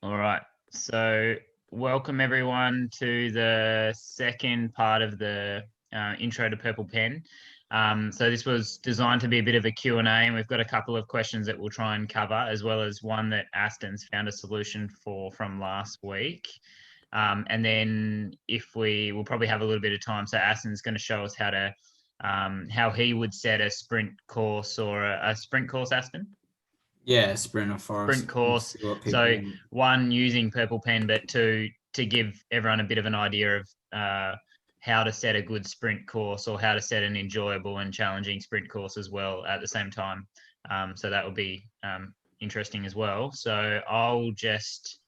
All right. So, welcome everyone to the second part of the intro to Purple Pen. So this was designed to be a bit of a Q&A, and we've got a couple of questions that we'll try and cover, as well as one that Aston's found a solution for from last week. And then we'll probably have a little bit of time. So Aston's going to show us how he would set a sprint course or a sprint course, Aston. Yeah, sprint or forest. Sprint course. So one, using Purple Pen, but two, to give everyone a bit of an idea of how to set a good sprint course or how to set an enjoyable and challenging sprint course as well at the same time. So that will be interesting as well. So I'll just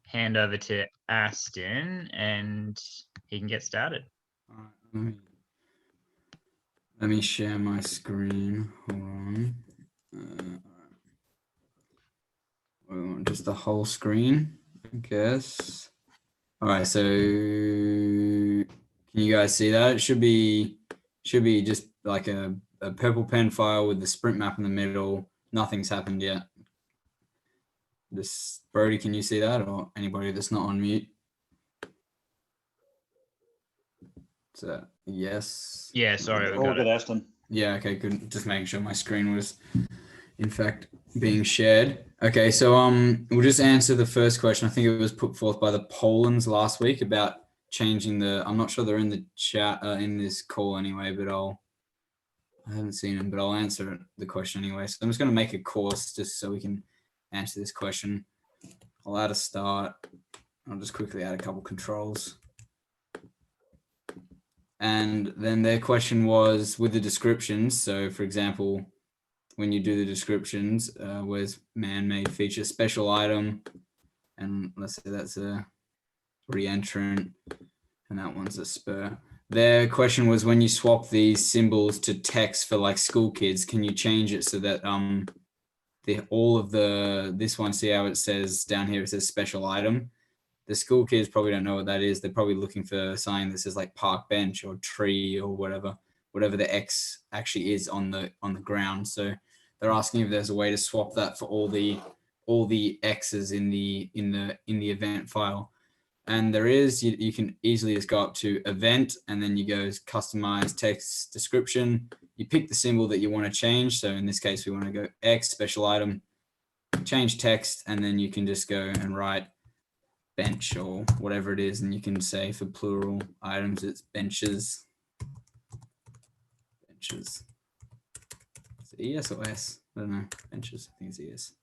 hand over to Aston and he can get started. All right, let me share my screen. Hold on. Just the whole screen, I guess. All right, so can you guys see that? It should be just like a Purple Pen file with the sprint map in the middle. Nothing's happened yet. Brody, can you see that, or anybody that's not on mute? So yes. Yeah, sorry, we All got good, it. Aston. Yeah, okay, good. Just making sure my screen was, in fact, being shared. Okay, so we'll just answer the first question. I think it was put forth by the Polans last week about changing I'm not sure they're in the chat in this call anyway, but I haven't seen them, but I'll answer the question anyway. So I'm just going to make a course just so we can answer this question. I'll add a start. I'll just quickly add a couple controls. And then their question was with the descriptions. So for example, when you do the descriptions, where's man-made feature, special item, and let's say that's a re-entrant, and that one's a spur. Their question was, when you swap these symbols to text for like school kids, can you change it so that this one, see how it says down here, it says special item. The school kids probably don't know what that is. They're probably looking for something that says like park bench or tree or whatever the X actually is on the ground. So they're asking if there's a way to swap that for all the X's in the event file. And there is. You can easily just go up to event and then you go customize text description. You pick the symbol that you want to change. So in this case, we want to go X special item, change text, and then you can just go and write bench or whatever it is, and you can say for plural items it's benches. Is it ES or S? I don't know. Benches, I think it's ES.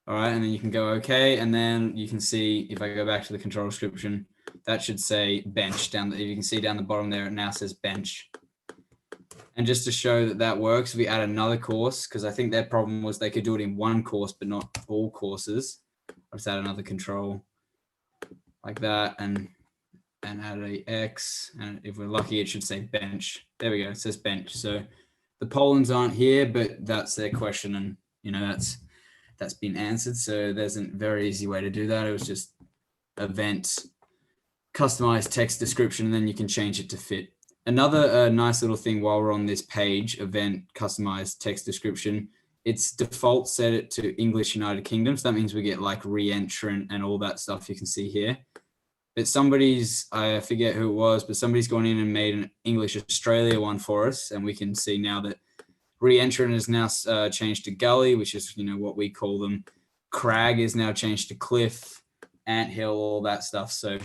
All right, and then you can go okay, and then you can see if I go back to the control description, that should say bench down. If you can see down the bottom there, it now says bench. And just to show that works, we add another course, because I think their problem was they could do it in one course but not all courses. Let's add another control like that, and add a X, and if we're lucky it should say bench. There we go, it says bench. So the Polans aren't here, but that's their question, and that's been answered. So there's a very easy way to do that. It was just event, customize text description, and then you can change it to fit. Another nice little thing while we're on this page, event, customize text description, it's default set it to English United Kingdom. So that means we get like re-entrant and all that stuff you can see here. But I forget who it was, but somebody's gone in and made an English Australia one for us. And we can see now that re-entrant is now changed to gully, which is, what we call them. Crag is now changed to cliff, anthill, all that stuff. So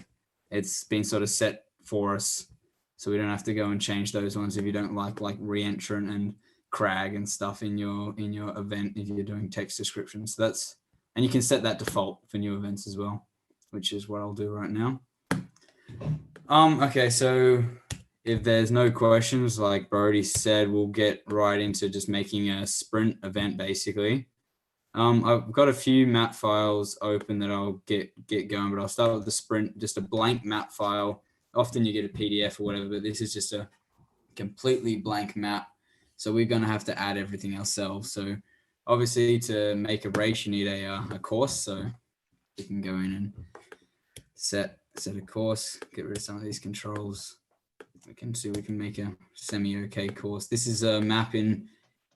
it's been sort of set for us. So we don't have to go and change those ones if you don't like re-entrant and crag and stuff in your event if you're doing text descriptions. So and you can set that default for new events as well, which is what I'll do right now. Okay, so if there's no questions, like Brody said, we'll get right into just making a sprint event basically. I've got a few map files open that I'll get going, but I'll start with the sprint, just a blank map file. Often you get a PDF or whatever, but this is just a completely blank map. So we're going to have to add everything ourselves. So obviously to make a race, you need a course. So you can go in and set a course, get rid of some of these controls. We can make a semi-okay course. This is a map in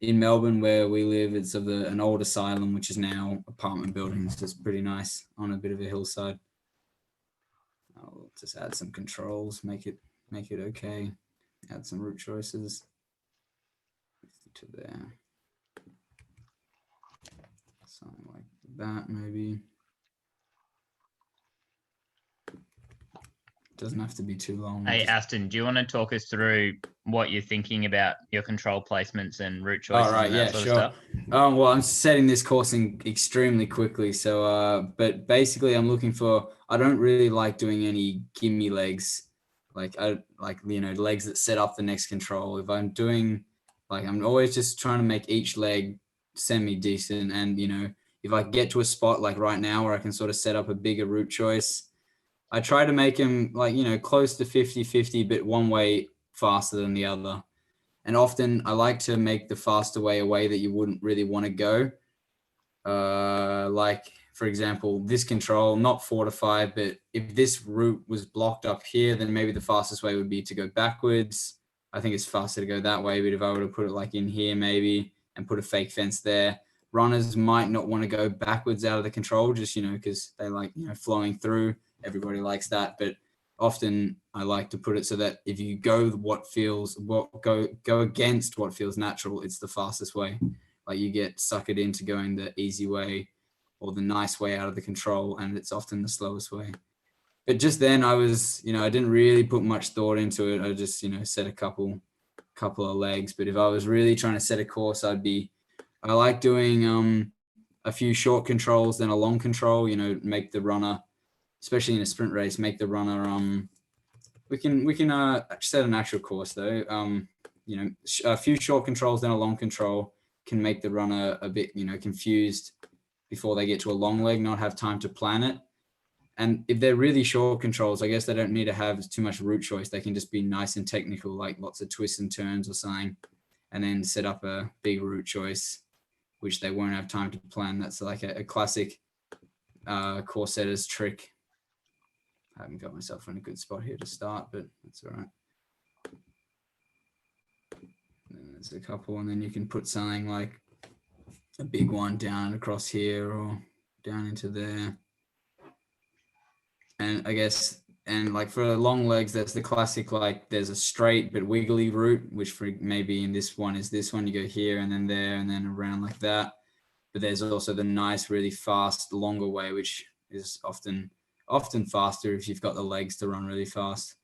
in Melbourne where we live, it's of an old asylum, which is now apartment buildings. So it's pretty nice on a bit of a hillside. I'll just add some controls, make it okay. Add some route choices to there. Something like that, maybe. Doesn't have to be too long. Hey, Aston, do you want to talk us through what you're thinking about your control placements and route choices and that sort of stuff? Well, I'm setting this course in extremely quickly. So, but basically I'm looking for, I don't really like doing any gimme legs. Legs that set up the next control. If I'm doing, I'm always just trying to make each leg semi-decent. And, if I get to a spot like right now where I can sort of set up a bigger route choice, I try to make them close to 50-50, but one way faster than the other. And often I like to make the faster way a way that you wouldn't really want to go. For example, this control, not 4 to 5, but if this route was blocked up here, then maybe the fastest way would be to go backwards. I think it's faster to go that way, but if I were to put it in here maybe and put a fake fence there, runners might not want to go backwards out of the control just, because they flowing through. Everybody likes that, but often I like to put it so that if you go against what feels natural, it's the fastest way. You get suckered into going the easy way or the nice way out of the control, and it's often the slowest way. But just then I was, I didn't really put much thought into it. I just, set a couple of legs. But if I was really trying to set a course, I like doing a few short controls, then a long control, make the runner, especially in a sprint race, make the runner, we can set an actual course though. A few short controls, then a long control can make the runner a bit, confused before they get to a long leg, not have time to plan it. And if they're really short controls, I guess they don't need to have too much route choice. They can just be nice and technical, like lots of twists and turns or something, and then set up a big route choice, which they won't have time to plan. That's like a classic course setter's trick. I haven't got myself in a good spot here to start, but that's all right. And there's a couple, and then you can put something like a big one down across here or down into there. And I guess, for long legs, there's the classic, there's a straight but wiggly route, which for maybe in this one is this one, you go here and then there and then around like that. But there's also the nice, really fast, longer way, which is often faster if you've got the legs to run really fast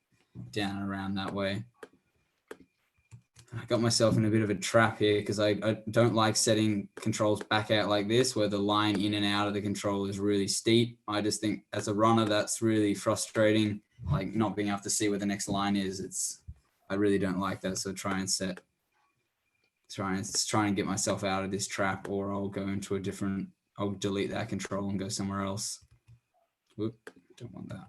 down and around that way. I got myself in a bit of a trap here because I don't like setting controls back out like this, where the line in and out of the control is really steep. I just think as a runner, that's really frustrating, not being able to see where the next line is. I really don't like that. So try and get myself out of this trap, or I'll go into I'll delete that control and go somewhere else. Whoop, don't want that.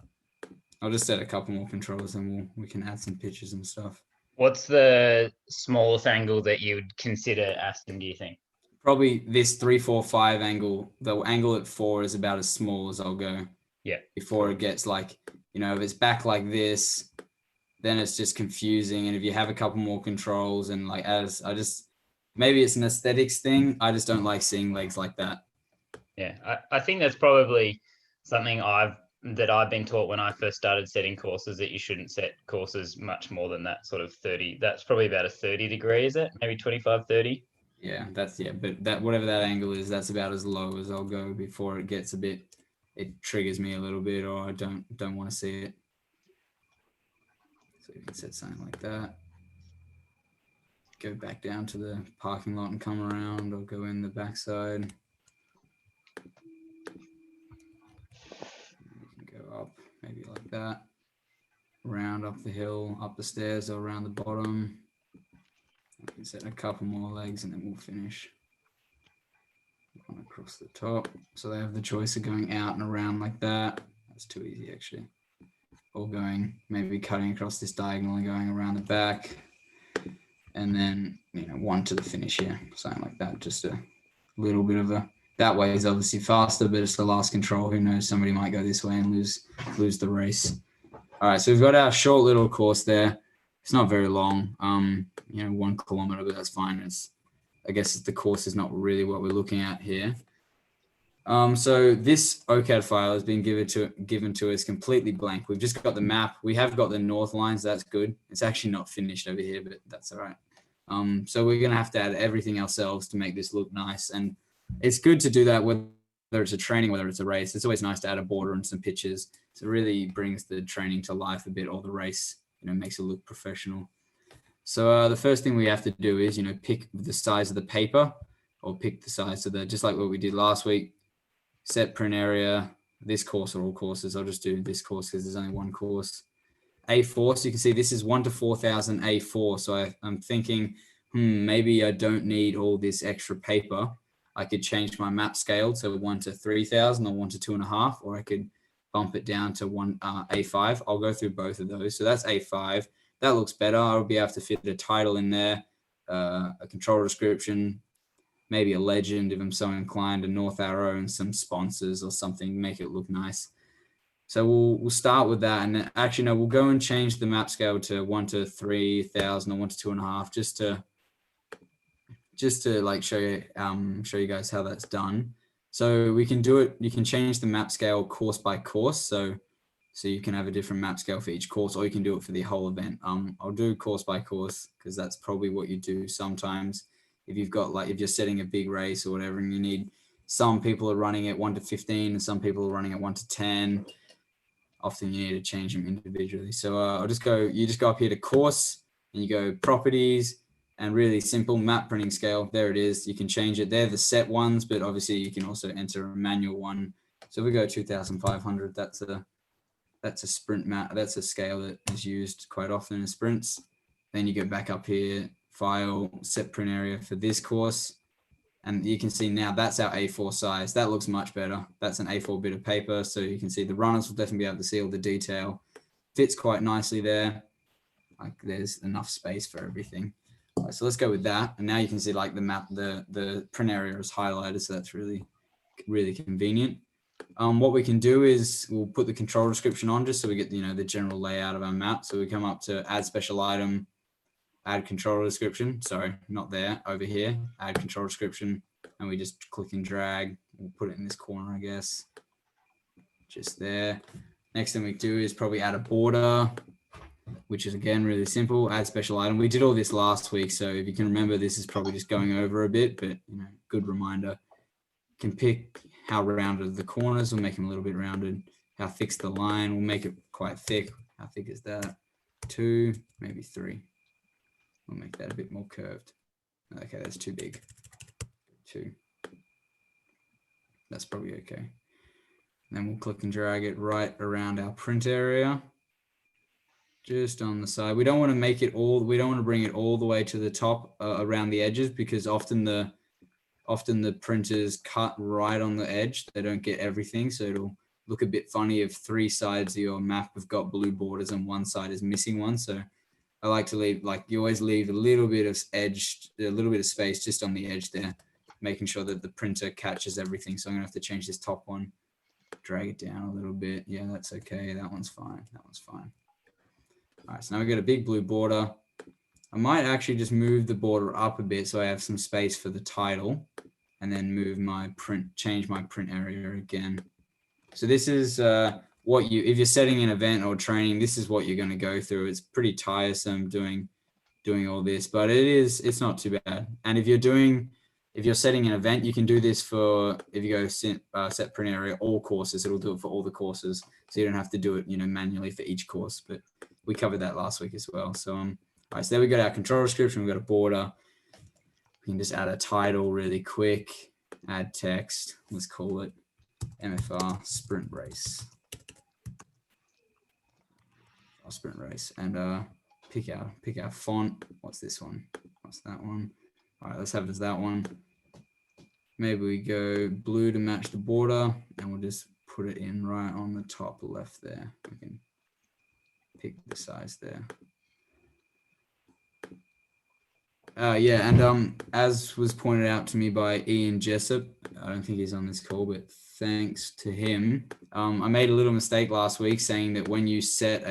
I'll just set a couple more controls and we can add some pictures and stuff. What's the smallest angle that you would consider, Aston, do you think? Probably this 3, 4, 5 angle. The angle at 4 is about as small as I'll go. Yeah. Before it gets if it's back like this, then it's just confusing. And if you have a couple more controls and maybe it's an aesthetics thing. I just don't like seeing legs like that. Yeah, I think that's probably something I've been taught when I first started setting courses, that you shouldn't set courses much more than that sort of 30. That's probably about a 30 degree, is it? Maybe 25, 30. Yeah, but that whatever that angle is, that's about as low as I'll go before it gets it triggers me a little bit, or I don't want to see it. So you can set something like that. Go back down to the parking lot and come around, or go in the backside. Up maybe like that, round up the hill, up the stairs, or around the bottom. We can set a couple more legs and then we'll finish. One across the top, so they have the choice of going out and around like that. That's too easy actually. Or maybe cutting across this diagonal and going around the back, and then one to the finish here, something like that. Just a little bit of that way is obviously faster, but it's the last control. Who knows? Somebody might go this way and lose the race. All right, so we've got our short little course there. It's not very long, 1 kilometer, but that's fine. It's I guess the course is not really what we're looking at here. So this OCAD file has been given to us completely blank. We've just got the map. We have got the north lines. That's good. It's actually not finished over here, but that's all right. So we're going to have to add everything ourselves to make this look nice. And it's good to do that whether it's a training, whether it's a race. It's always nice to add a border and some pictures. So it really brings the training to life a bit, or the race, makes it look professional. So the first thing we have to do is, pick the size of the paper, or pick the size of just like what we did last week. Set print area, this course or all courses. I'll just do this course because there's only one course. A4, so you can see this is 1 to 4,000 A4. So I'm thinking, maybe I don't need all this extra paper. I could change my map scale to 1 to 3,000 or 1 to 2.5, or I could bump it down to A5. I'll go through both of those. So that's A5. That looks better. I'll be able to fit a title in there, a control description, maybe a legend if I'm so inclined, a north arrow and some sponsors or something, make it look nice. So we'll start with that. And then, actually, no, we'll go and change the map scale to 1 to 3,000 or 1 to 2.5, just to like show you guys how that's done. So we can do it. You can change the map scale course by course. So you can have a different map scale for each course, or you can do it for the whole event. I'll do course by course because that's probably what you do sometimes. If you've got if you're setting a big race or whatever, and you need, some people are running at 1 to 15 and some people are running at 1 to 10. Often you need to change them individually. So you just go up here to course and you go properties, and really simple map printing scale. There it is. You can change it. They're the set ones, but obviously you can also enter a manual one. So we go 2,500. That's a sprint map. That's a scale that is used quite often in sprints. Then you go back up here, file, set print area for this course. And you can see now that's our A4 size. That looks much better. That's an A4 bit of paper. So you can see the runners will definitely be able to see all the detail. Fits quite nicely there. Like there's enough space for everything. All right, so let's go with that. And now you can see like the map, the print area is highlighted. So that's really, really convenient. What we can do is we'll put the control description on just so we get, the general layout of our map. So we come up to add special item, add control description. Sorry, not there, over here, add control description. And we just click and drag. We'll put it in this corner, I guess. Just there. Next thing we do is probably add a border, which is again, really simple. Add special item. We did all this last week. So if you can remember, this is probably just going over a bit, but good reminder. You can pick how rounded the corners. We'll make them a little bit rounded. How thick's the line? We'll make it quite thick. How thick is that? 2, maybe 3. We'll make that a bit more curved. Okay, that's too big. 2. That's probably okay. And then we'll click and drag it right around our print area. Just on the side. We don't want to bring it all the way to the top around the edges, because often the printers cut right on the edge. They don't get everything. So it'll look a bit funny if 3 sides of your map have got blue borders and 1 side is missing one. So I like to leave, you always leave a little bit of space just on the edge there, making sure that the printer catches everything. So I'm gonna have to change this top one, drag it down a little bit. Yeah, that's okay. That one's fine. That one's fine. All right, so now we got a big blue border. I might actually just move the border up a bit so I have some space for the title, and then change my print area again. So this is if you're setting an event or training, this is what you're going to go through. It's pretty tiresome doing all this, but it's not too bad. And if you're setting an event, you can do this for, if you go set print area, all courses, it'll do it for all the courses. So you don't have to do it, manually for each course, but we covered that last week as well. So, all right, so there we got our control description. We've got a border. We can just add a title really quick, add text. Let's call it MFR sprint race. Sprint race, and pick our font. What's this one? What's that one? All right, let's have it as that one. Maybe we go blue to match the border, and we'll just put it in right on the top left there. We can pick the size there. Yeah, and as was pointed out to me by Ian Jessup, I don't think he's on this call, but thanks to him, I made a little mistake last week saying that when you set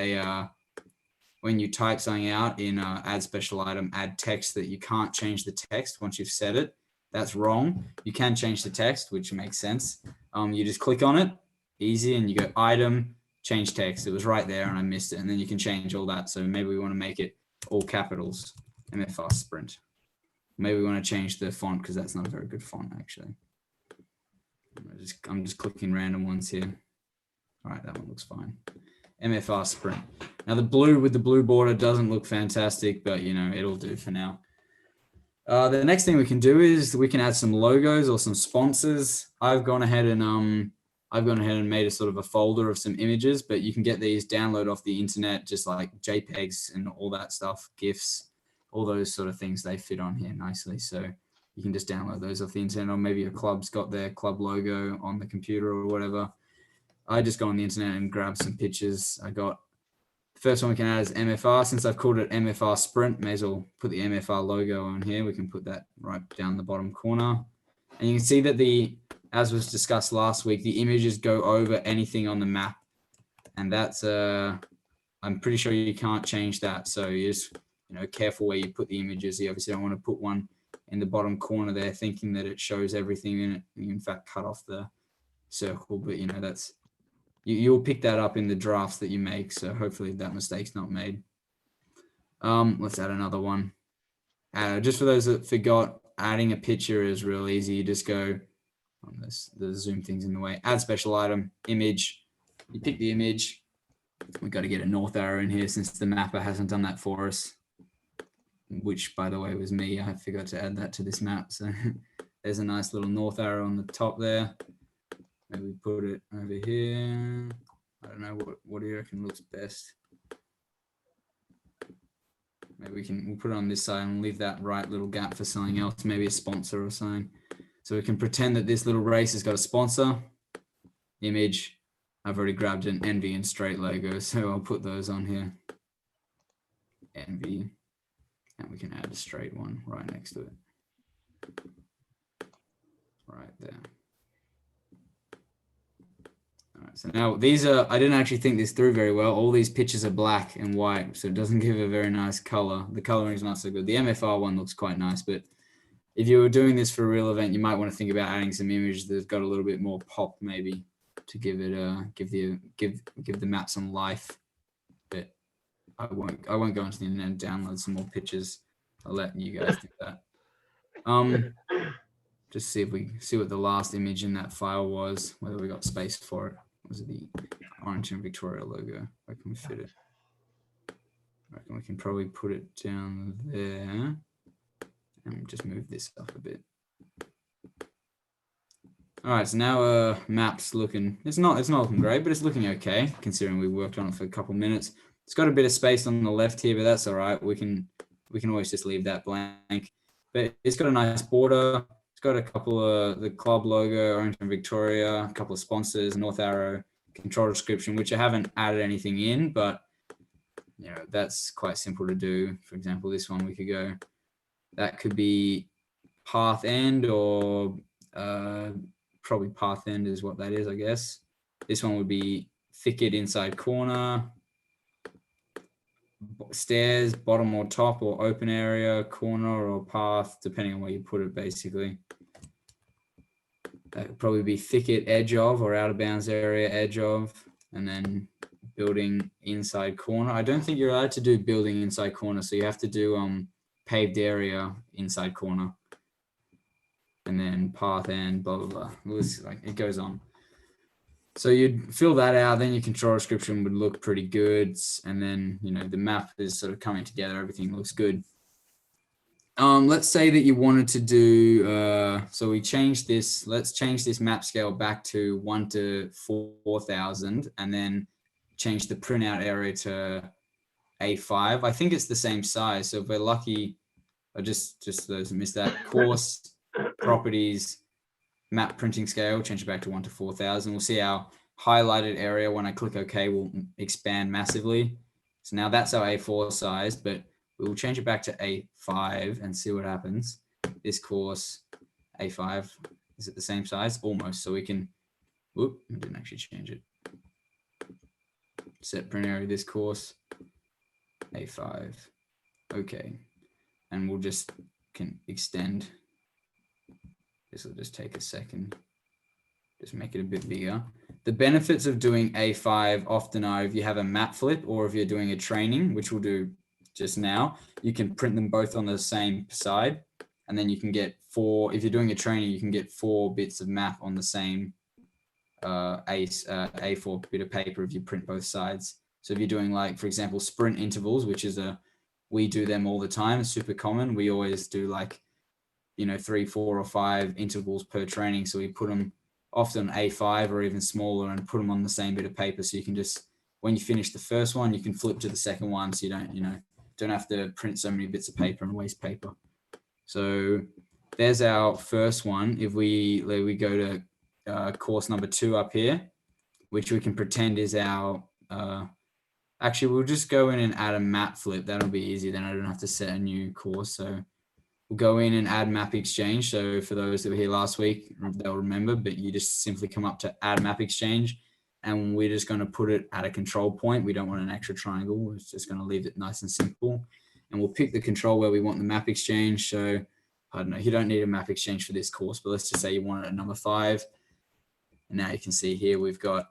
when you type something out in add special item, add text, that you can't change the text once you've set it. That's wrong. You can change the text, which makes sense. You just click on it, easy, and you go item, change text. It was right there and I missed it. And then you can change all that. So maybe we want to make it all capitals, MFR Sprint. Maybe we want to change the font because that's not a very good font, actually. I'm just clicking random ones here. All right, that one looks fine. MFR Sprint. Now the blue with the blue border doesn't look fantastic, but it'll do for now. The next thing we can do is we can add some logos or some sponsors. I've gone ahead and made a sort of a folder of some images, but you can get these download off the internet, just like JPEGs and all that stuff, GIFs, all those sort of things. They fit on here nicely. So you can just download those off the internet, or maybe a club's got their club logo on the computer or whatever. I just go on the internet and grab some pictures. The first one we can add is MFR. Since I've called it MFR Sprint, may as well put the MFR logo on here. We can put that right down the bottom corner. And you can see that as was discussed last week, the images go over anything on the map. And that's, I'm pretty sure you can't change that. So you just, careful where you put the images. You obviously don't want to put one in the bottom corner there thinking that it shows everything in it. You in fact cut off the circle, but that's, you'll pick that up in the drafts that you make. So hopefully that mistake's not made. Let's add another one. Just for those that forgot, adding a picture is real easy. You just go on this, the zoom thing's in the way, add special item, image. You pick the image. We've got to get a north arrow in here since the mapper hasn't done that for us, which by the way was me. I forgot to add that to this map. So there's a nice little north arrow on the top there. Maybe put it over here. I don't know what do you reckon looks best. Maybe we'll put it on this side and leave that right little gap for something else, maybe a sponsor or something. So we can pretend that this little race has got a sponsor. Image. I've already grabbed an Envy and Straight logo, so I'll put those on here. Envy. And we can add a Straight one right next to it. Right there. All right, so now I didn't actually think this through very well. All these pictures are black and white, so it doesn't give a very nice color. The coloring is not so good. The MFR one looks quite nice, but if you were doing this for a real event, you might want to think about adding some images that's got a little bit more pop, maybe, to give it give the map some life. But I won't go into the internet and download some more pictures. I'll let you guys do that. Just see what the last image in that file was, whether we got space for it. Was it the Orange and Victoria logo? Where can we fit it? I reckon we can probably put it down there and just move this up a bit. All right, so now map's looking, it's not looking great, but it's looking okay considering we worked on it for a couple minutes. It's got a bit of space on the left here, but that's all right. We can always just leave that blank. But it's got a nice border. It's got a couple of the club logo, Orange and Victoria, a couple of sponsors, North Arrow, control description, which I haven't added anything in, but that's quite simple to do. For example, this one we could go, that could be path end, or probably path end is what that is, I guess. This one would be thicket inside corner, stairs, bottom or top, or open area, corner or path, depending on where you put it, basically. That would probably be thicket, edge of, or out of bounds area, edge of, and then building inside corner. I don't think you're allowed to do building inside corner, so you have to do paved area inside corner, and then path and blah blah blah. It goes on. So you'd fill that out, then your control description would look pretty good, and then the map is sort of coming together. Everything looks good. Let's say that you wanted to do. So we changed this. Let's change this map scale back to 1 to 4,000, and then change the printout area to A5. I think it's the same size. So if we're lucky, I just those who missed that, course, properties, map printing scale, change it back to 1 to 4,000. We'll see our highlighted area when I click OK will expand massively. So now that's our A4 size, but we will change it back to A5 and see what happens. This course, A5, is it the same size? Almost. So we can, whoop, I didn't actually change it. Set print area, this course. A5. Okay. And we'll just can extend. This will just take a second. Just make it a bit bigger. The benefits of doing A5 often are if you have a map flip or if you're doing a training, which we'll do just now, you can print them both on the same side. And then you can get 4, if you're doing a training, you can get 4 bits of map on the same A4 bit of paper if you print both sides. So if you're doing, like, for example, sprint intervals, which is we do them all the time, it's super common. We always do, like, 3, 4, or 5 intervals per training. So we put them often A5 or even smaller and put them on the same bit of paper. So you can just, when you finish the first one, you can flip to the second one. So you don't have to print so many bits of paper and waste paper. So there's our first one. If we go to course number 2 up here, which we can pretend is our, actually, we'll just go in and add a map flip. That'll be easy. Then I don't have to set a new course. So we'll go in and add map exchange. So for those that were here last week, they'll remember, but you just simply come up to add map exchange, and we're just going to put it at a control point. We don't want an extra triangle. It's just going to leave it nice and simple. And we'll pick the control where we want the map exchange. So I don't know, you don't need a map exchange for this course, but let's just say you want it at number 5. And now you can see here, we've got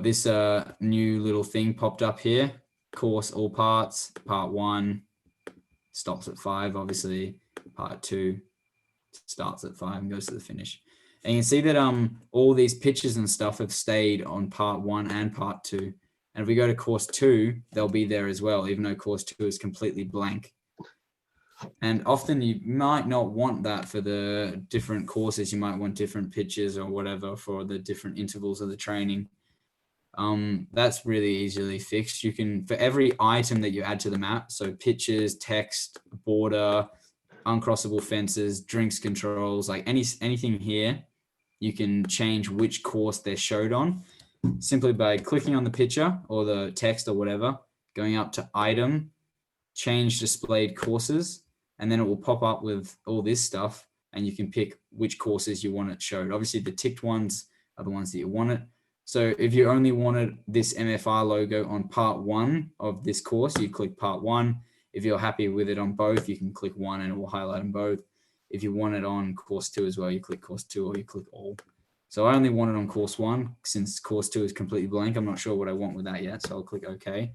this new little thing popped up here. Course all parts, part 1 stops at 5, obviously. Part 2 starts at 5 and goes to the finish. And you can see that all these pictures and stuff have stayed on part 1 and part 2. And if we go to course 2, they'll be there as well, even though course 2 is completely blank. And often you might not want that for the different courses. You might want different pictures or whatever for the different intervals of the training. That's really easily fixed. You can, for every item that you add to the map, so pictures, text, border, uncrossable fences, drinks controls, like anything here, you can change which course they're showed on simply by clicking on the picture or the text or whatever, going up to item, change displayed courses, and then it will pop up with all this stuff, and you can pick which courses you want it showed. Obviously the ticked ones are the ones that you want it. So if you only wanted this MFR logo on part 1 of this course, you click part 1. If you're happy with it on both, you can click 1 and it will highlight them both. If you want it on course 2 as well, you click course 2 or you click all. So I only want it on course 1 since course 2 is completely blank. I'm not sure what I want with that yet, so I'll click OK.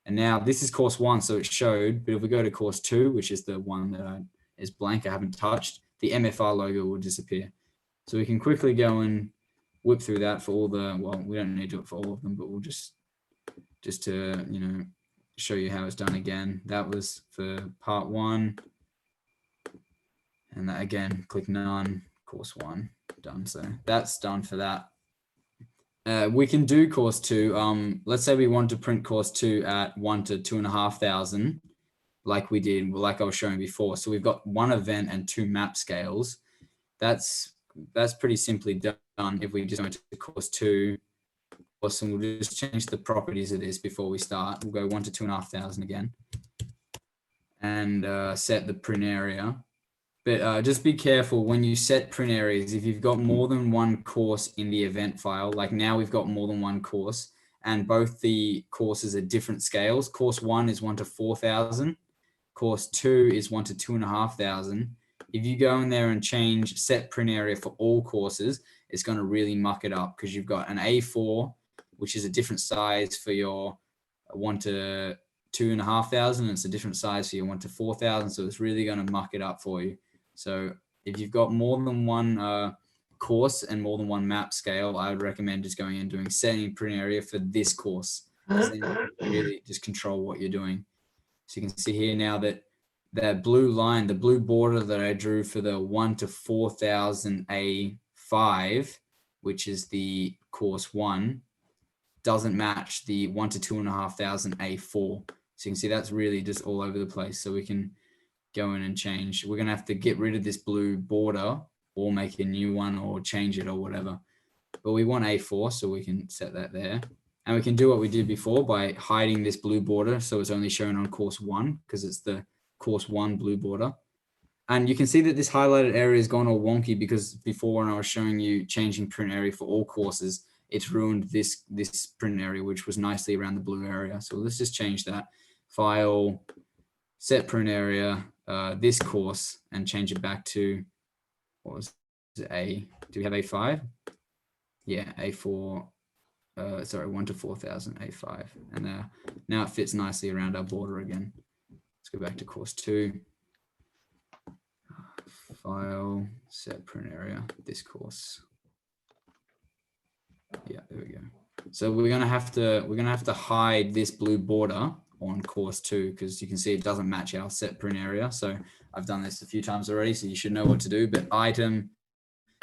And now this is course 1, so it showed. But if we go to course 2, which is the one that is blank, I haven't touched, the MFR logo will disappear. So we can quickly go and whip through that for all the, well, we don't need to do it for all of them, but we'll just to, show you how it's done again. That was for part 1. And that again, click none, course 1, done. So that's done for that. We can do course 2. Let's say we want to print course 2 at 1 to 2,500, like we did, like I was showing before. So we've got 1 event and 2 map scales. That's pretty simply done. If we just go into course 2, awesome, we'll just change the properties of this before we start. We'll go 1 to 2,500 again, and set the print area. But just be careful when you set print areas. If you've got more than 1 course in the event file, like now we've got more than 1 course, and both the courses are different scales. Course 1 is 1 to 4,000. Course 2 is 1 to 2,500. If you go in there and change set print area for all courses, it's going to really muck it up because you've got an A4, which is a different size for your 1 to 2,500. And it's a different size for your 1 to 4,000. So it's really going to muck it up for you. So if you've got more than 1 course and more than 1 map scale, I would recommend just going and doing setting print area for this course. Then you can really just control what you're doing. So you can see here now that that blue line, the blue border that I drew for the 1 to 4,000 A5, which is the course 1, doesn't match the 1 to 2,500 A4. So you can see that's really just all over the place. So we can go in and change. We're going to have to get rid of this blue border or make a new one or change it or whatever. But we want A4, so we can set that there. And we can do what we did before by hiding this blue border. So it's only shown on course 1 because it's the course 1 blue border. And you can see that this highlighted area has gone all wonky because before when I was showing you changing print area for all courses, it's ruined this print area, which was nicely around the blue area. So let's just change that. file, set print area, this course, and change it back to, what was it, do we have A5? Yeah, A4, sorry, 1 to 4,000, A5. And now it fits nicely around our border again. Let's go back to course 2. File, set print area, this course. Yeah, there we go. So we're gonna have to hide this blue border on course 2 because you can see it doesn't match our set print area. So I've done this a few times already, so you should know what to do. But item,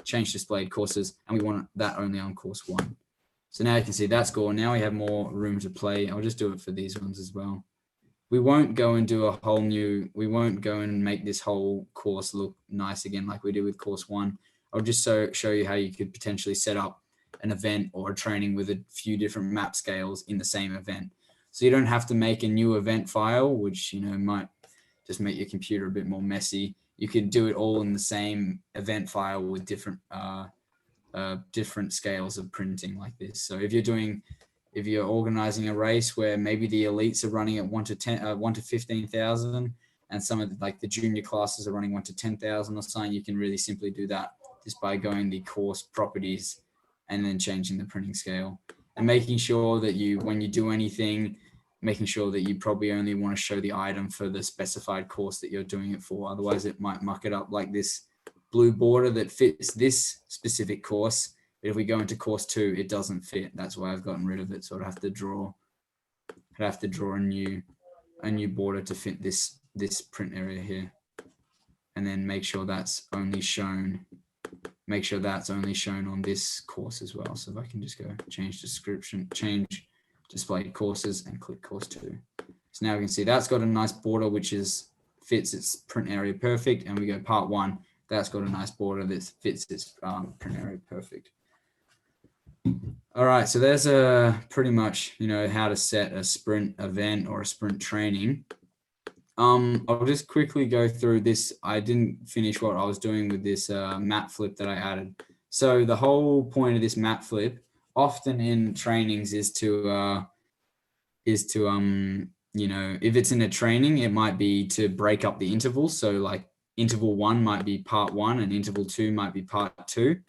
change displayed courses, and we want that only on course 1. So now you can see that's gone. Now we have more room to play. I'll just do it for these ones as well. We won't go and do a whole new, we won't go and make this whole course look nice again like we did with course 1. I'll just show you how you could potentially set up an event or a training with a few different map scales in the same event. So you don't have to make a new event file, which, you know, might just make your computer a bit more messy. You can do it all in the same event file with different different scales of printing like this. So if you're organizing a race where maybe the elites are running at 1 to 15,000, and some of the junior classes are running 1 to 10,000 or something, you can really simply do that just by going the course properties and then changing the printing scale and making sure that when you do anything, making sure that you probably only want to show the item for the specified course that you're doing it for. Otherwise it might muck it up, like this blue border that fits this specific course. But if we go into course 2, it doesn't fit. That's why I've gotten rid of it. So I'd have to draw a new border to fit this print area here, and then make sure that's only shown on this course as well. So if I can just go change description, change displayed courses, and click course 2. So now we can see that's got a nice border which fits its print area perfect, and we go part 1. That's got a nice border that fits its print area perfect. All right, so there's pretty much, you know, how to set a sprint event or a sprint training. I'll just quickly go through this. I didn't finish what I was doing with this map flip that I added. So the whole point of this map flip, often in trainings, is to you know, if it's in a training, it might be to break up the intervals. So like interval 1 might be part 1 and interval 2 might be part 2.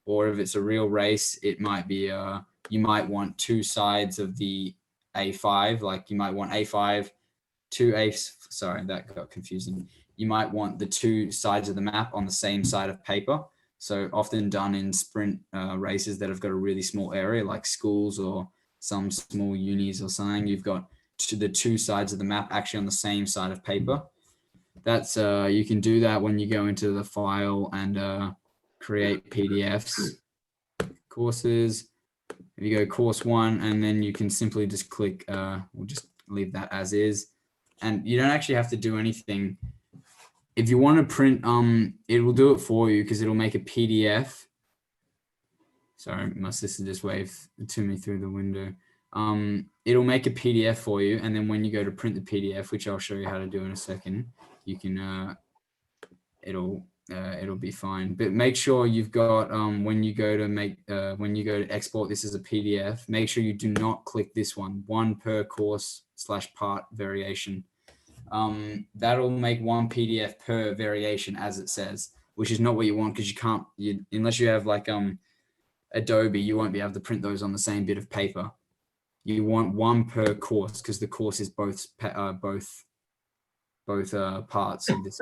Or if it's a real race, it might be you might want 2 sides of the A5, like you might want A5, sorry, that got confusing. You might want the 2 sides of the map on the same side of paper. So often done in sprint races that have got a really small area, like schools or some small unis or something, you've got the 2 sides of the map actually on the same side of paper. That's you can do that when you go into the file and create PDFs, courses. If you go course 1, and then you can simply just click, we'll just leave that as is. And you don't actually have to do anything. If you want to print, it will do it for you because it'll make a PDF. Sorry, my sister just waved to me through the window. It'll make a PDF for you. And then when you go to print the PDF, which I'll show you how to do in a second, you can, it'll be fine. But make sure you've got, when you go to export this as a PDF, make sure you do not click this one per course / part variation. That'll make 1 PDF per variation, as it says, which is not what you want, because you can't, unless you have like Adobe, you won't be able to print those on the same bit of paper. You want 1 per course, because the course is both parts of this,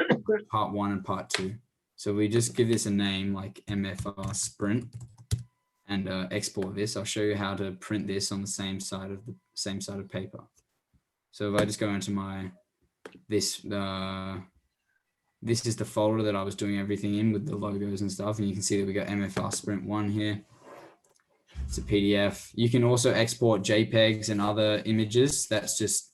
part 1 and part 2. So we just give this a name like MFR sprint and export this. I'll show you how to print this on the same side of paper. So if I just go into this is the folder that I was doing everything in with the logos and stuff, and you can see that we got MFR sprint 1 here. It's a PDF. You can also export JPEGs and other images. That's just,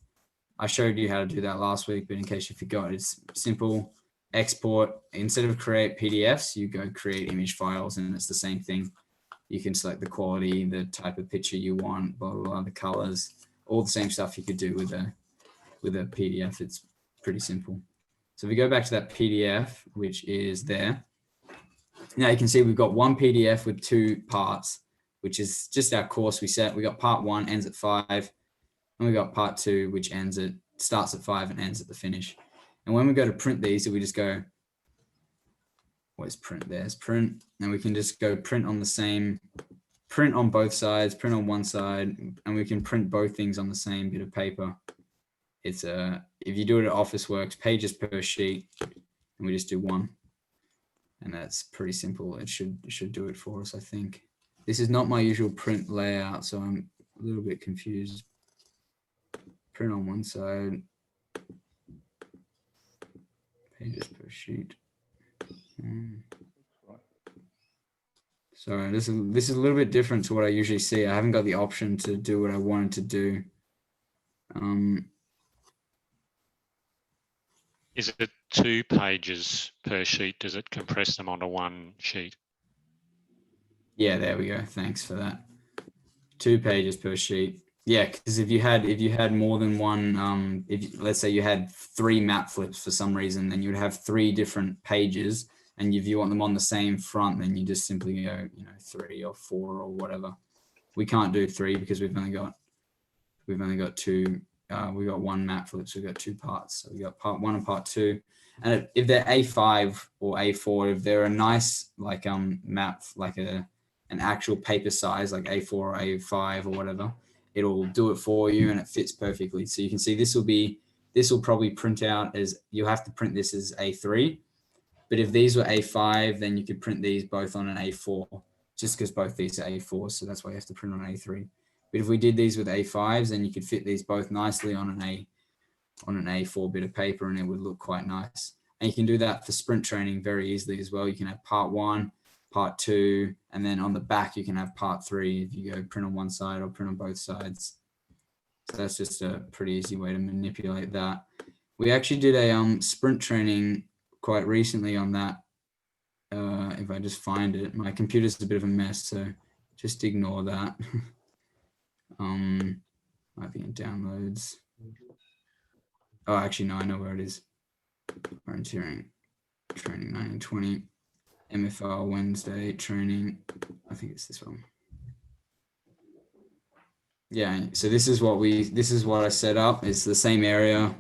I showed you how to do that last week, but in case you forgot, it's simple. Export, instead of create PDFs, you go create image files, and it's the same thing. You can select the quality, the type of picture you want, blah, blah, blah, the colors, all the same stuff you could do with a PDF. It's pretty simple. So if we go back to that PDF, which is there, now you can see we've got 1 PDF with 2 parts, which is just our course we set. We got part 1 ends at 5, and we got part 2, which ends at starts at 5 and ends at the finish. And when we go to print these, we just go, where's print? There's print. And we can just go print on the same, print on both sides, print on one side, and we can print both things on the same bit of paper. It's if you do it at Officeworks, pages per sheet, and we just do 1. And that's pretty simple. It should do it for us, I think. This is not my usual print layout, so I'm a little bit confused. Print on one side, pages per sheet. Sorry, this is a little bit different to what I usually see. I haven't got the option to do what I wanted to do. Is it 2 pages per sheet? Does it compress them onto one sheet? Yeah, there we go. Thanks for that. 2 pages per sheet. Yeah, because if you had more than one, let's say you had 3 map flips for some reason, then you would have 3 different pages. And if you want them on the same front, then you just simply go, 3 or 4 or whatever. We can't do 3 because we've only got 2. We got 1 map flip, so we've got 2 parts. So we got part 1 and part 2. And if they're A5 or A4, if they're a nice map, like an actual paper size, like A4 or A5 or whatever, it'll do it for you and it fits perfectly. So you can see this will probably print out as, you'll have to print this as A3. But if these were A5, then you could print these both on an A4, just because both these are A4. So that's why you have to print on A3. But if we did these with A5s, then you could fit these both nicely on an A4 bit of paper, and it would look quite nice. And you can do that for sprint training very easily as well. You can have part 1, part 2, and then on the back, you can have part 3 if you go print on one side or print on both sides. So that's just a pretty easy way to manipulate that. We actually did a sprint training quite recently on that. If I just find it, my computer's a bit of a mess, so just ignore that. Might be in downloads. Oh, actually, no, I know where it is. Volunteering training 1920, MFR Wednesday training. I think it's this one. Yeah, so this is what I set up. It's the same area,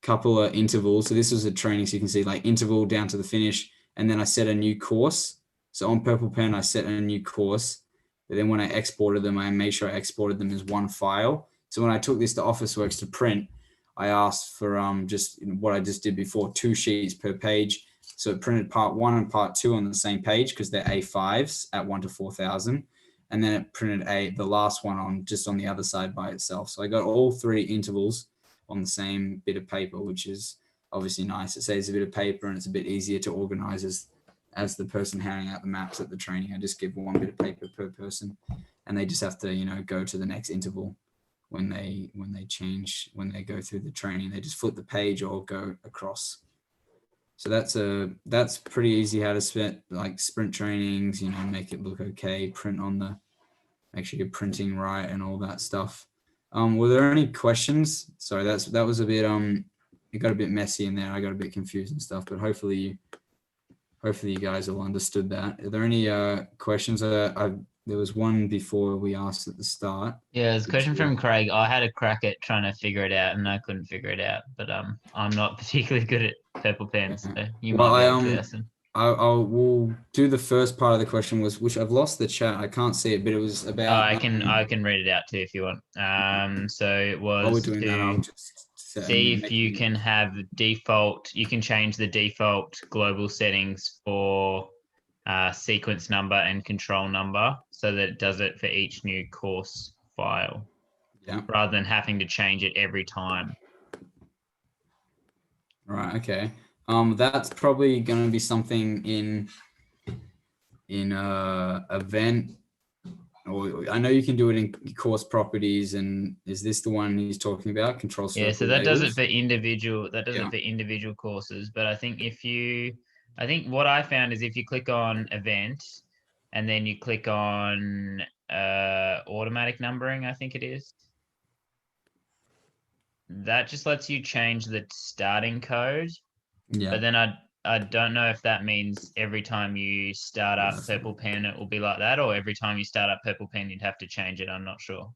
couple of intervals. So this was a training, so you can see like interval down to the finish, and then I set a new course. So on Purple Pen, I set a new course, but then when I exported them, I made sure I exported them as one file. So when I took this to Officeworks to print, I asked for just what I just did before, 2 sheets per page. So it printed part 1 and part 2 on the same page because they're A5s at 1 to 4,000. And then it printed the last one on the other side by itself. So I got all 3 intervals on the same bit of paper, which is obviously nice. It saves a bit of paper and it's a bit easier to organize as the person handing out the maps at the training. I just give 1 bit of paper per person, and they just have to, go to the next interval when they go through the training. They just flip the page or go across. So that's pretty easy how to sprint trainings, make it look okay, make sure you're printing right and all that stuff. Were there any questions? Sorry, that was a bit it got a bit messy in there. I got a bit confused and stuff, but hopefully you guys all understood that. Are there any questions? There was one before we asked at the start. Yeah, there's a question from Craig. I had a crack at trying to figure it out and I couldn't figure it out, but I'm not particularly good at purple pens. So you might be able to, Aston. We'll do the first part of the question, which I've lost the chat. I can't see it, but it was about. I can read it out too if you want. So it was while we're doing that, I'll just see if you can have default. You can change the default global settings for sequence number and control number so that it does it for each new course file. Yeah. Rather than having to change it every time. Right. Okay. That's probably going to be something in event, or I know you can do it in course properties. And is this the one he's talking about? Control circle. Yeah. So that labels? does it for individual. That does it for individual courses. But I think I think what I found is if you click on event and then you click on automatic numbering, I think it is. That just lets you change the starting code. Yeah. But then I don't know if that means every time you start up Purple Pen, it will be like that, or every time you start up Purple Pen, you'd have to change it. I'm not sure.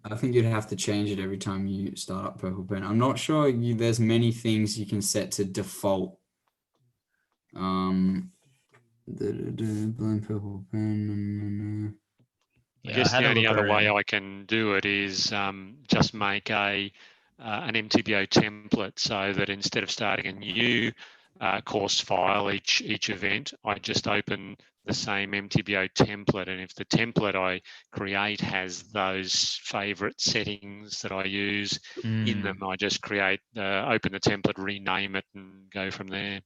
I think you'd have to change it every time you start up Purple Pen. I'm not sure there's many things you can set to default. Blind Purple Pen. I Yeah, guess had the a only look other way around. I can do it is just make an MTBO template, so that instead of starting a new course file each event, I just open the same MTBO template, and if the template I create has those favorite settings that I use in them, I just create open the template, rename it, and go from there.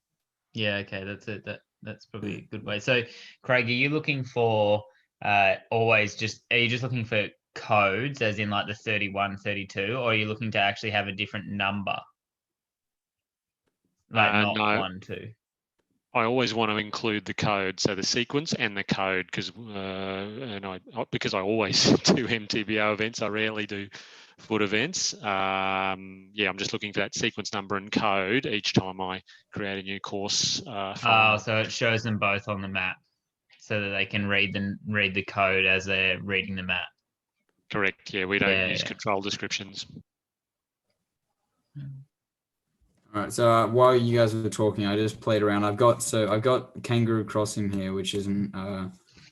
Yeah, okay, that's it. That's probably a good way. So, Craig, are you looking for always just are you just looking for codes as in like the 31, 32, or are you looking to actually have a different number? Like not No, 1, 2. I always want to include the code, so the sequence and the code, because I always do MTBO events. I rarely do foot events. I'm just looking for that sequence number and code each time I create a new course Oh, file. so it shows them both on the map, so that they can read the code as they're reading the map. Correct. Yeah, we don't use Yeah. control descriptions. All right, so while you guys were talking, I just played around. I've got Kangaroo Crossing here, which is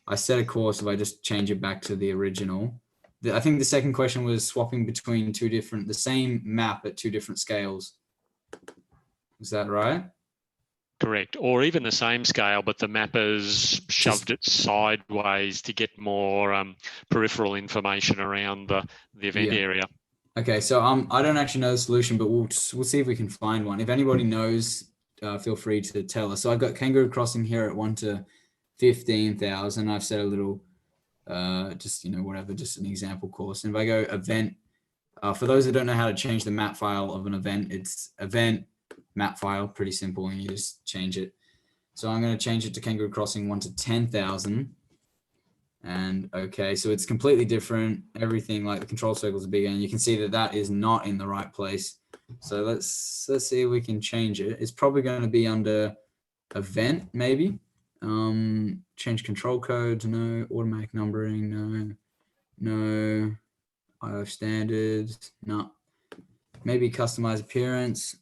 I set a course if I just change it back to the original. I think the second question was swapping between the same map at two different scales. Is that right? Correct. Or even the same scale, but the mapper's shoved it sideways to get more peripheral information around the event area. Okay, so I don't actually know the solution, but we'll see if we can find one. If anybody knows, feel free to tell us. So I've got Kangaroo Crossing here at 1 to 15,000. I've set a little, just an example course. And if I go event, for those that don't know how to change the map file of an event, it's event map file, pretty simple, and you just change it. So I'm going to change it to Kangaroo Crossing 1 to 10,000. And okay, so it's completely different. Everything, like the control circles are bigger, and you can see that is not in the right place. So let's see if we can change it. It's probably going to be under event, maybe. Change control codes, no. Automatic numbering, no. IO standards, no. Maybe customize appearance.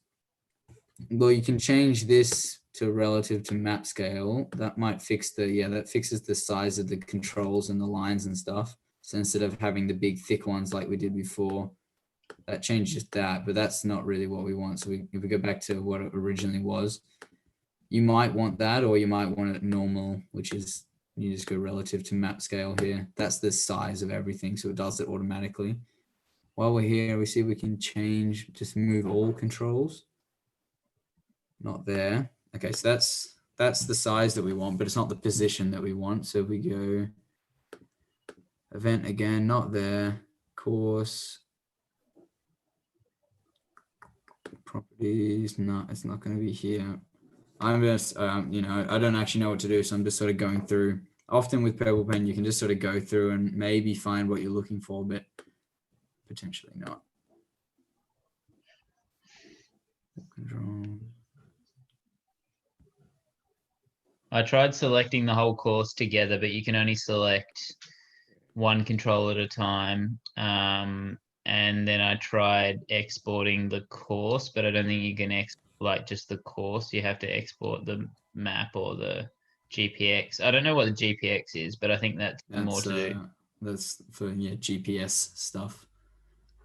Well, you can change this to relative to map scale. That might fix that fixes the size of the controls and the lines and stuff. So instead of having the big thick ones like we did before, that changes that, but that's not really what we want. So if we go back to what it originally was, you might want that, or you might want it normal, which is you just go relative to map scale here. That's the size of everything, so it does it automatically. While we're here, we see if we can just move all controls. Not there. Okay, so that's the size that we want, but it's not the position that we want. So we go event again, not there. Course. Properties, no, it's not going to be here. I'm just, I don't actually know what to do, so I'm just sort of going through. Often with Purple Pen, you can just sort of go through and maybe find what you're looking for, but potentially not. Control. I tried selecting the whole course together, but you can only select one control at a time. And then I tried exporting the course, but I don't think you can export just the course. You have to export the map or the GPX. I don't know what the GPX is, but I think that's more to do. That's for GPS stuff.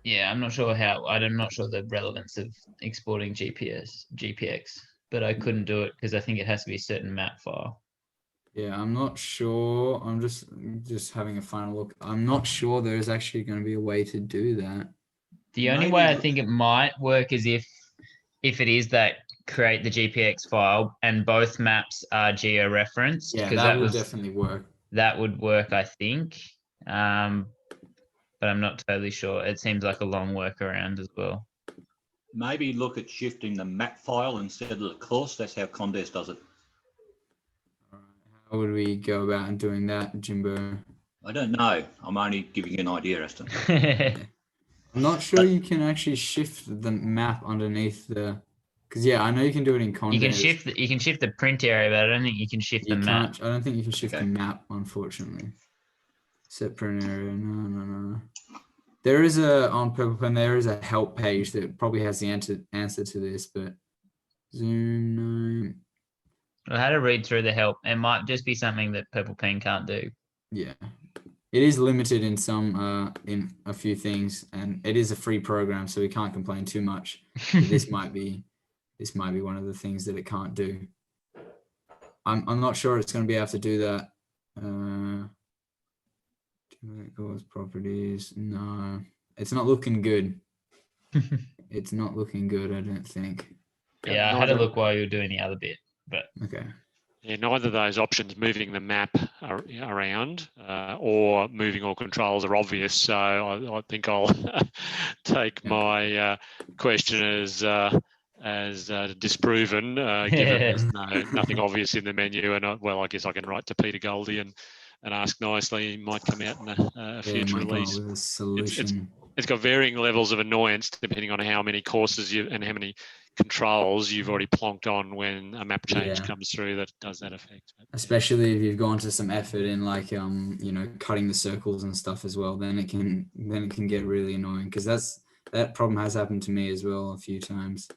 Yeah, I'm not sure the relevance of exporting GPX, but I couldn't do it because I think it has to be a certain map file. Yeah, I'm not sure. I'm just having a final look. I'm not sure there's actually going to be a way to do that. The only way I think it might work is if it is that create the GPX file and both maps are geo-referenced. Yeah, that would definitely work. That would work, I think. But I'm not totally sure. It seems like a long workaround as well. Maybe look at shifting the map file instead of the course. That's how Condes does it. How would we go about doing that, Jimbo? I don't know. I'm only giving you an idea, Aston. I'm not sure you can actually shift the map underneath the. Because I know you can do it in Condes. You can shift the print area, but I don't think you can shift the map. I don't think you can shift the map, unfortunately. Set print area. No. There is on Purple Pen, there is a help page that probably has the answer to this, but Zoom, no. I had to read through the help. It might just be something that Purple Pen can't do. Yeah. It is limited in in a few things, and it is a free program, so we can't complain too much. But this might be one of the things that it can't do. I'm not sure it's going to be able to do that. Properties, no, it's not looking good. It's not looking good, I don't think. Yeah, I had to look while you were doing the other bit, but okay. Yeah, neither of those options, moving the map around or moving all controls, are obvious. So I think I'll take my question as disproven, given there's nothing obvious in the menu. And I guess I can write to Peter Goldie and ask nicely. He might come out in a future release. With a solution. It's got varying levels of annoyance depending on how many courses and how many controls you've already plonked on when a map change comes through that does that effect. Especially if you've gone to some effort in cutting the circles and stuff as well, then it can get really annoying, because that problem has happened to me as well a few times.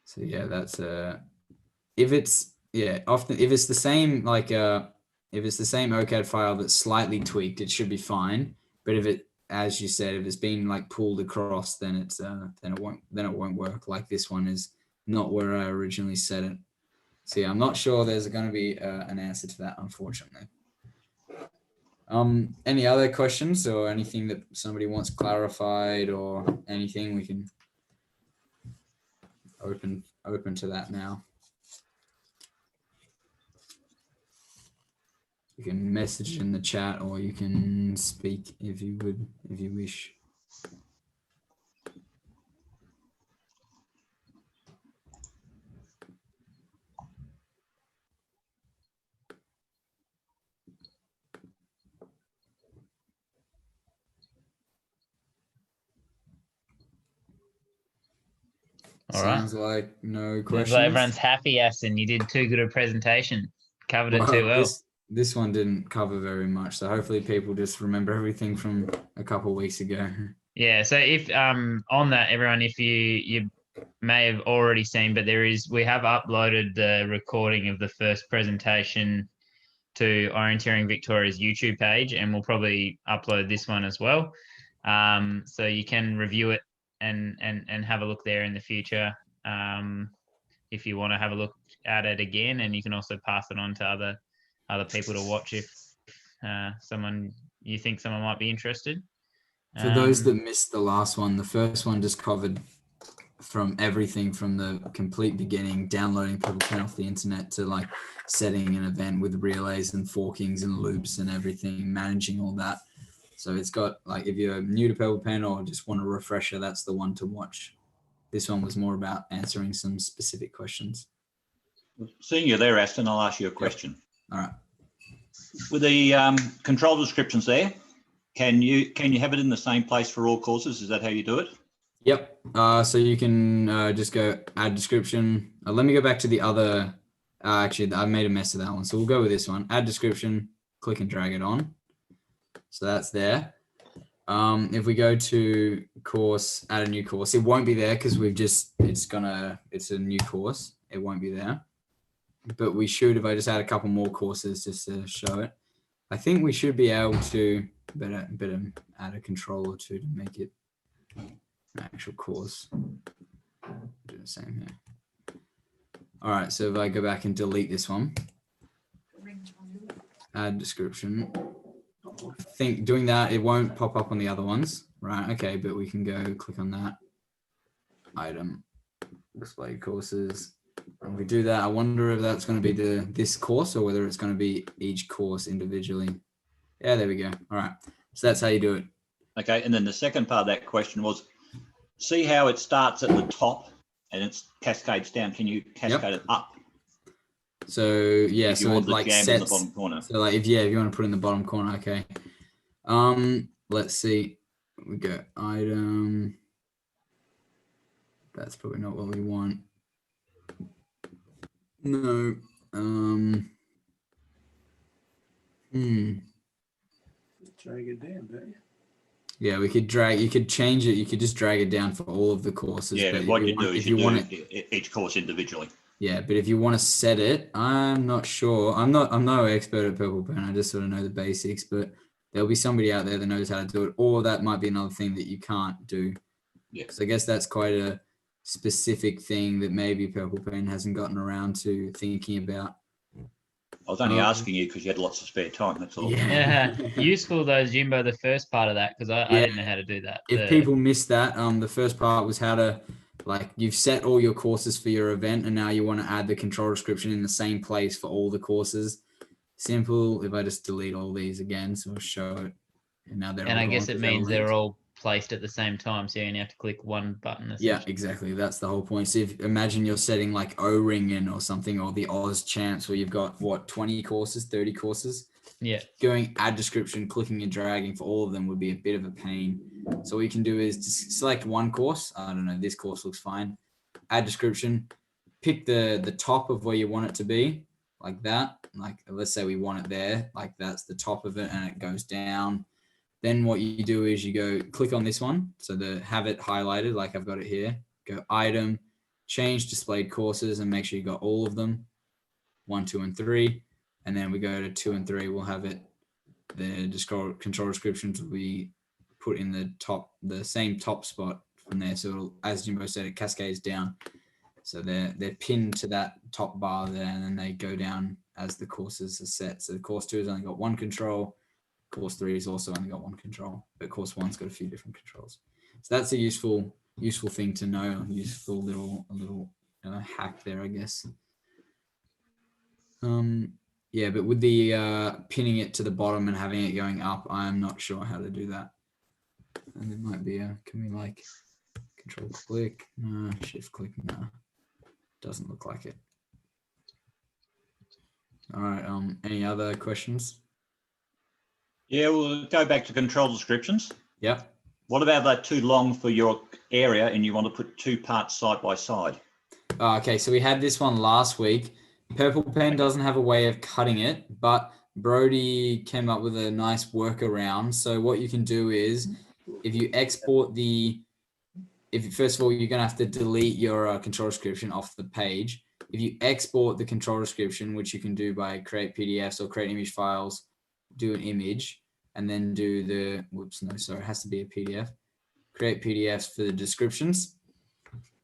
So yeah, that's if it's the same OCAD file that's slightly tweaked, it should be fine. But if it, as you said, if it's been like pulled across, then it won't work. Like this one is not where I originally set it. So yeah, I'm not sure there's going to be an answer to that, unfortunately. Any other questions or anything that somebody wants clarified or anything, we can open to that now. You can message in the chat, or you can speak if you wish. Sounds like no questions. Like everyone's happy, Aston. You did too good a presentation. Covered it too well. This one didn't cover very much, so hopefully people just remember everything from a couple of weeks ago. Yeah. So if on that, everyone, if you may have already seen, but we have uploaded the recording of the first presentation to Orienteering Victoria's YouTube page, and we'll probably upload this one as well. So you can review it and have a look there in the future if you want to have a look at it again, and you can also pass it on to other people to watch if you think someone might be interested. For those that missed the last one, the first one just covered from everything from the complete beginning, downloading Purple Pen off the internet, to like setting an event with relays and forkings and loops and everything, managing all that. So it's got, like, if you're new to Purple Pen or just want a refresher, that's the one to watch. This one was more about answering some specific questions. Seeing you there, Aston, I'll ask you a question. All right. With the control descriptions there, can you have it in the same place for all courses? Is that how you do it? Yep. So you can just go add description. Let me go back to the other. Actually, I made a mess of that one. So we'll go with this one. Add description, click and drag it on. So that's there. If we go to course, add a new course, it won't be there because it's a new course. It won't be there. But we should, if I just add a couple more courses just to show it, I think we should be able to better add a control or two to make it an actual course. Do the same here. All right, so if I go back and delete this one, add description. I think doing that, it won't pop up on the other ones, right? Okay, but we can go click on that item, display courses. When we do that, I wonder if that's going to be this course or whether it's going to be each course individually. Yeah, there we go. All right, so that's how you do it. Okay, and then the second part of that question was, see how it starts at the top and it cascades down. Can you cascade it up? So yeah, if you so want it like jam sets. In the bottom corner. So like if you want to put it in the bottom corner, okay. Let's see. We go item. That's probably not what we want. No. Drag it down, don't you? Yeah, we could drag. You could change it. You could just drag it down for all of the courses. Yeah, but what if you do want, is if you you want do it, each course individually. yeah. But if you want to set it, I'm not sure. I'm no expert at Purple Pen. I just sort of know the basics. But there'll be somebody out there that knows how to do it, or that might be another thing that you can't do. Yeah. Because I guess that's quite a specific thing that maybe Purple Pen hasn't gotten around to thinking about. I was only asking you because you had lots of spare time. That's all. Yeah, useful though, Jimbo, the first part of that, because I didn't know how to do that. If people missed that, the first part was how to, like, you've set all your courses for your event, and now you want to add the control description in the same place for all the courses. Simple. If I just delete all these again, so we'll show it. And now they're And all I guess gone it 'cause means linked. they're all placed at the same time, so you only have to click one button. Yeah, essentially. exactly. That's the whole point. So if imagine you're setting like O-ring in or something, or the Oz champs, where you've got what, 20 courses, 30 courses. Yeah. Going add description, clicking and dragging for all of them would be a bit of a pain. So what you can do is just select one course. I don't know, this course looks fine. Add description, pick the top of where you want it to be, like that. Like, let's say we want it there, like that's the top of it, and it goes down. Then what you do is you go click on this one. So have it highlighted, like I've got it here. Go item, change displayed courses, and make sure you got all of them, 1, 2, and 3. And then we go to 2 and 3. We'll have it. The control descriptions will be put in the same top spot from there. So as Jimbo said, it cascades down. So they're pinned to that top bar there, and then they go down as the courses are set. So course 2 has only got one control. Course 3 has also only got one control, but course 1's got a few different controls. So that's a useful thing to know. Useful little hack there, I guess. Yeah, but with the pinning it to the bottom and having it going up, I'm not sure how to do that. And it might be can we like control click? No, shift click, no. Doesn't look like it. All right, any other questions? Yeah, we'll go back to control descriptions. Yep. What about that too long for your area and you want to put 2 parts side by side? Okay, so we had this one last week. Purple Pen doesn't have a way of cutting it, but Brody came up with a nice workaround. So what you can do is, if you export first of all, you're going to have to delete your control description off the page. If you export the control description, which you can do by create PDFs or create image files, do an image, and then do it has to be a PDF. Create PDFs for the descriptions.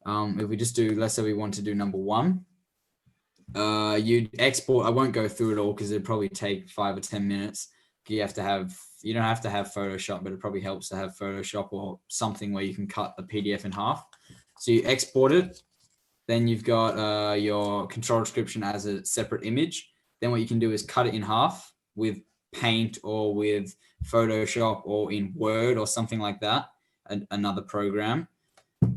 If we just do, let's say we want to do number 1, you'd export. I won't go through it all because it'd probably take 5 or 10 minutes. You don't have to have Photoshop, but it probably helps to have Photoshop or something where you can cut the PDF in half. So you export it. Then you've got your control description as a separate image. Then what you can do is cut it in half with Paint or with Photoshop or in Word or something like that, another program.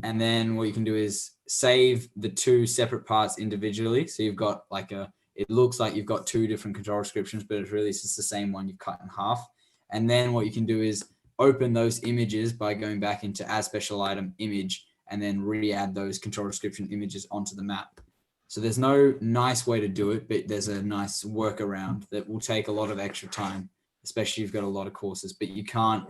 And then what you can do is save the 2 separate parts individually. So you've got it looks like you've got 2 different control descriptions, but it's really just the same one you've cut in half. And then what you can do is open those images by going back into add special item image and then re-add those control description images onto the map. So there's no nice way to do it, but there's a nice workaround that will take a lot of extra time, especially if you've got a lot of courses. But you can't.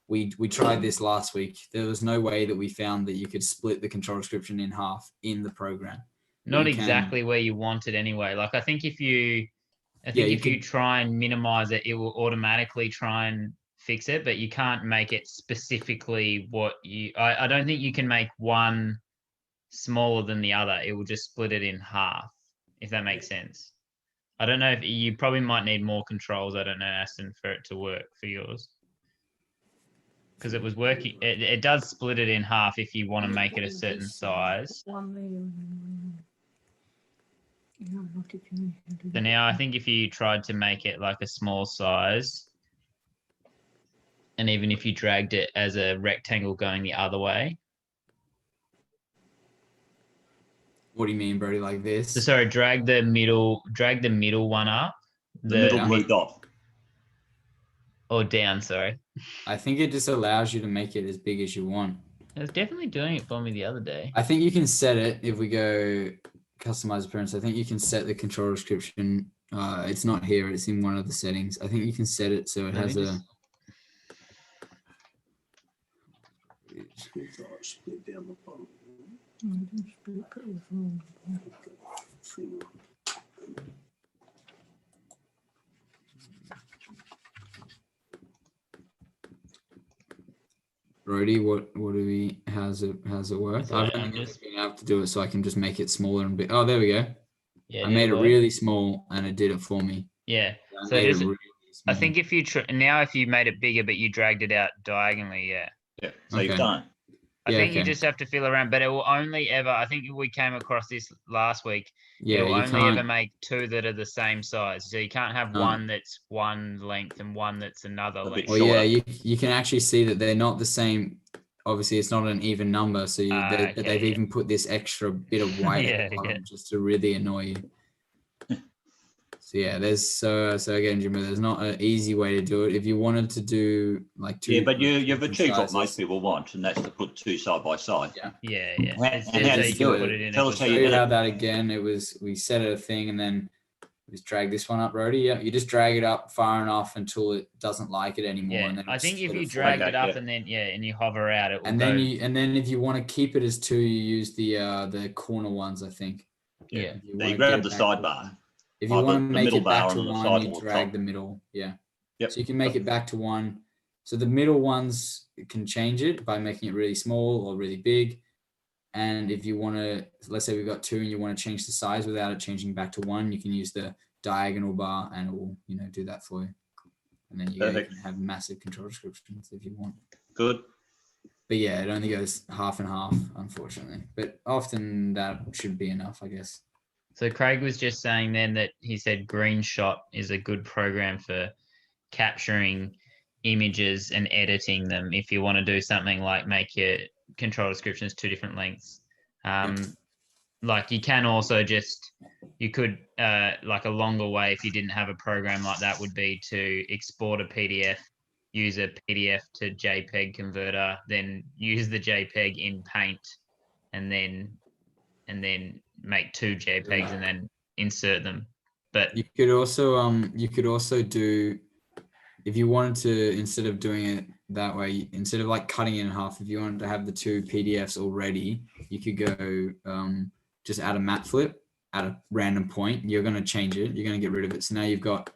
We tried this last week. There was no way that we found that you could split the control description in half in the program. Not exactly where you want it anyway. Like I think if you try and minimize it, it will automatically try and fix it, but you can't make it specifically what you. I don't think you can make one smaller than the other. It will just split it in half, if that makes sense. I don't know if you probably might need more controls. I don't know, Aston, for it to work for yours. Because it was working. It does split it in half if you want to make it a certain size. So now I think if you tried to make it like a small size, and even if you dragged it as a rectangle going the other way. What do you mean, Brody? Like this? So sorry, drag the middle one up. The middle blue dot. Or down, sorry. I think it just allows you to make it as big as you want. It was definitely doing it for me the other day. I think you can set it if we go customize appearance. I think you can set the control description. It's not here. It's in one of the settings. I think you can set it so it has a. Split down the bottom. Brody, what do we? How's it work? Sorry, I've I'm only just- been able to do it so I can just make it smaller and bit. Oh, there we go. Yeah, I made it work. really small and it did it for me. Yeah. I So made it just, really I small. think if you if you made it bigger, but you dragged it out diagonally, yeah. Yeah, so you've Okay. done it. I Yeah, think you okay. just have to feel around, but it will only ever. I think we came across this last week. Yeah, It'll you only ever can't. make two that are the same size. So you can't have No. one that's one length and one that's another A bit length. Well, yeah, shorter. you can actually see that they're not the same. Obviously, it's not an even number, so but Okay, they've yeah. even put this extra bit of white at the Yeah, bottom just to really annoy you. So yeah, there's so again, Jimmy, there's not an easy way to do it. If you wanted to do like two, Yeah, but you've different achieved what sizes- most people want, and that's to put two side by side. Yeah. Yeah. And It's how so did you you do can it? put it in. Tell a us good how you Show you did how it. that again. It was we set a thing and then we just drag this one up, Brody. Yeah, you just drag it up far enough until it doesn't like it anymore. Yeah, And then I it'll think if split you it for dragged Okay, it up yeah. and then and you hover out, it will and go. then if you want to keep it as two, you use the corner ones, I think. Yeah. If you So wanna you get grab it the back to sidebar. one- If you Oh, want the to make middle it back bar to on the one, side you or drag top. the middle. Yeah. Yep. So you can make it back to one. So the middle ones can change it by making it really small or really big. And if you want to, let's say we've got two and you want to change the size without it changing back to one, you can use the diagonal bar and it will, do that for you. And then you Perfect. can have massive control descriptions if you want. Good. But yeah, it only goes half and half, unfortunately. But often that should be enough, I guess. So Craig was just saying then that he said Greenshot is a good program for capturing images and editing them if you want to do something like make your control descriptions two different lengths. Like you can also you could like a longer way if you didn't have a program like that would be to export a PDF, use a PDF to JPEG converter, then use the JPEG in Paint, and then make two JPEGs and then insert them. But You could also do, if you wanted to, instead of doing it that way, instead of like cutting it in half, if you wanted to have the two PDFs already, you could go just add a map flip at a random point. You're going to change it. You're going to get rid of it. So now you've got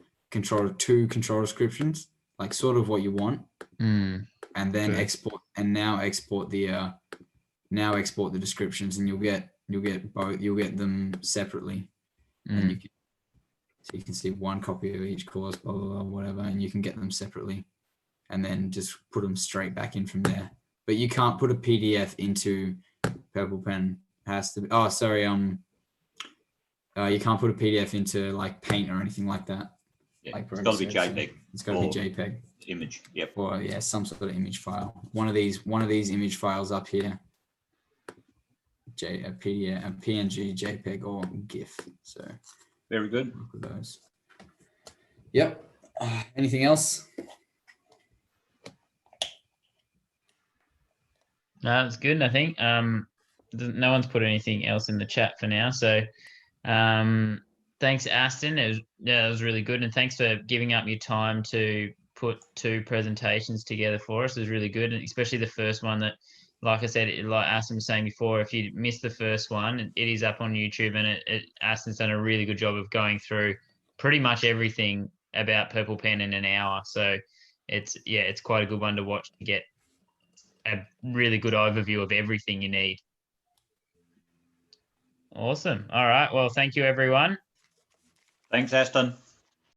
two control descriptions, like sort of what you want, and then Good. export the descriptions, and you'll get both. You'll get them separately, and you can see one copy of each course, blah, blah, blah, whatever, and you can get them separately and then just put them straight back in from there. But you can't put a PDF into Purple Pen. It has to be, you can't put a PDF into like Paint or anything like that. Yeah, Like it's got to be Brody said, so JPEG. it's got to or be JPEG. Image. Yep. Or yeah, some sort of image file. One of these image files up here. A PDF, a PNG, JPEG, or GIF. So Very good. look at those. Yep. Anything else? No, that's good. I think no one's put anything else in the chat for now. So thanks, Aston. It was really good, and thanks for giving up your time to put two presentations together for us. It was really good, and especially the first one that, like I said, like Aston was saying before, if you missed the first one, it is up on YouTube, and Aston's done a really good job of going through pretty much everything about Purple Pen in an hour. So it's quite a good one to watch to get a really good overview of everything you need. Awesome. All right. Well, thank you, everyone. Thanks, Aston.